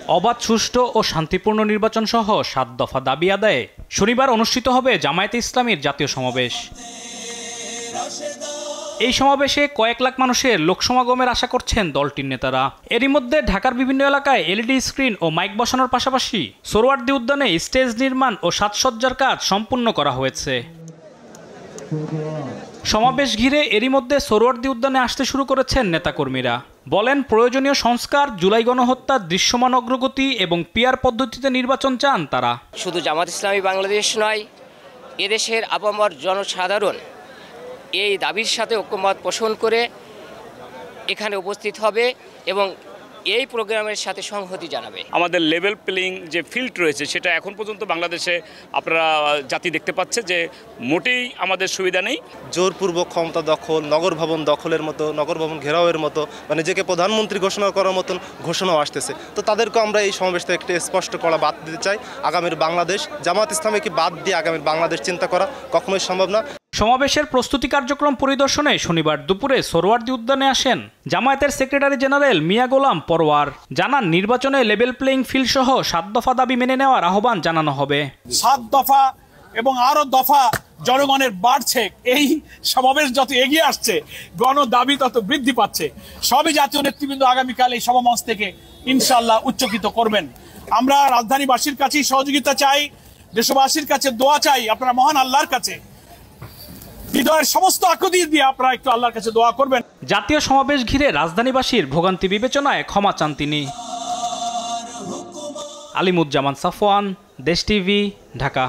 অবাধ, সুষ্ঠু ও শান্তিপূর্ণ নির্বাচন সহ ৭ দফা দাবি আদায়ে শনিবার অনুষ্ঠিত হবে জামায়াতে ইসলামীর জাতীয় সমাবেশ। এই সমাবেশে কয়েক লাখ মানুষের লোকসমাগমের আশা করছেন দলটির নেতারা। এরই মধ্যে ঢাকার বিভিন্ন এলাকায় এলইডি স্ক্রিন ও মাইক বসানোর পাশাপাশি সোহরাওয়ার্দী উদ্যানে স্টেজ নির্মাণ ও সাজসজ্জার কাজ সম্পূর্ণ করা হয়েছে। সমাবেশ ঘিরে এরই মধ্যে সোহরাওয়ার্দী উদ্যানে আসতে শুরু করেছেন নেতাকর্মীরা। বলেন, প্রয়োজনীয় সংস্কার, জুলাই গণহত্যার দৃশ্যমান অগ্রগতি এবং পিআর পদ্ধতিতে নির্বাচন চান তারা। শুধু জামাত ইসলামী বাংলাদেশ নয়, এদেশের আপামর জনসাধারণ এই দাবির সাথে ঐক্যমত পোষণ করে এখানে উপস্থিত হবে এবং এই প্রোগ্রামের সাথে সংহতি জানাবে। আমাদের লেভেল প্লেইং যে ফিল্ড রয়েছে সেটা এখন পর্যন্ত বাংলাদেশে আপনারা জাতি দেখতে পাচ্ছে যে মোটেই আমাদের সুবিধা নেই। জোরপূর্বক ক্ষমতা দখল, নগর ভবন দখলের মতো, নগর ভবন ঘেরাওয়ের মতো, মানে নিজেকে প্রধানমন্ত্রী ঘোষণা করার মতন ঘোষণাও আসতেছে। তো তাদেরকে আমরা এই সমাবেশ থেকে একটা স্পষ্ট করা বাদ দিতে চাই। আগামীর বাংলাদেশ, জামাত ইসলামীকে বাদ দিয়ে আগামীর বাংলাদেশ চিন্তা করা কখনোই সম্ভব না। সমাবেশের প্রস্তুতি কার্যক্রম পরিদর্শনে শনিবার দুপুরে সোহরাওয়ার্দী উদ্যানে আসেন জামায়াতের সেক্রেটারি জেনারেল মিয়া গোলাম পরওয়ার। জানান, নির্বাচনে লেভেল প্লেইং ফিল্ড সহ ৭ দফা দাবি মেনে নেওয়ার আহ্বান জানানো হবে। ৭ দফা এবং আরো দফা জনগণের বাড়ছে। এই সমাবেশ যত এগিয়ে আসছে, গণ দাবি তত বৃদ্ধি পাচ্ছে। সবই জাতীয় নেতৃবৃন্দ আগামীকাল এই সমাবেশ থেকে ইনশাআল্লাহ উচ্চকিত করবেন। আমরা রাজধানীবাসীর কাছেই সহযোগিতা চাই, দেশবাসীর কাছে দোয়া চাই। আপনারা মহান আল্লাহর কাছে হৃদয়ের সমস্ত আকুতি দিয়ে আপনারা একটু আল্লাহর কাছে দোয়া করবেন। জাতীয় সমাবেশ ঘিরে রাজধানীবাসীর ভোগান্তি বিবেচনায় ক্ষমা চান তিনি। আলিমুজ্জামান সাফওয়ান, দেশ টিভি, ঢাকা।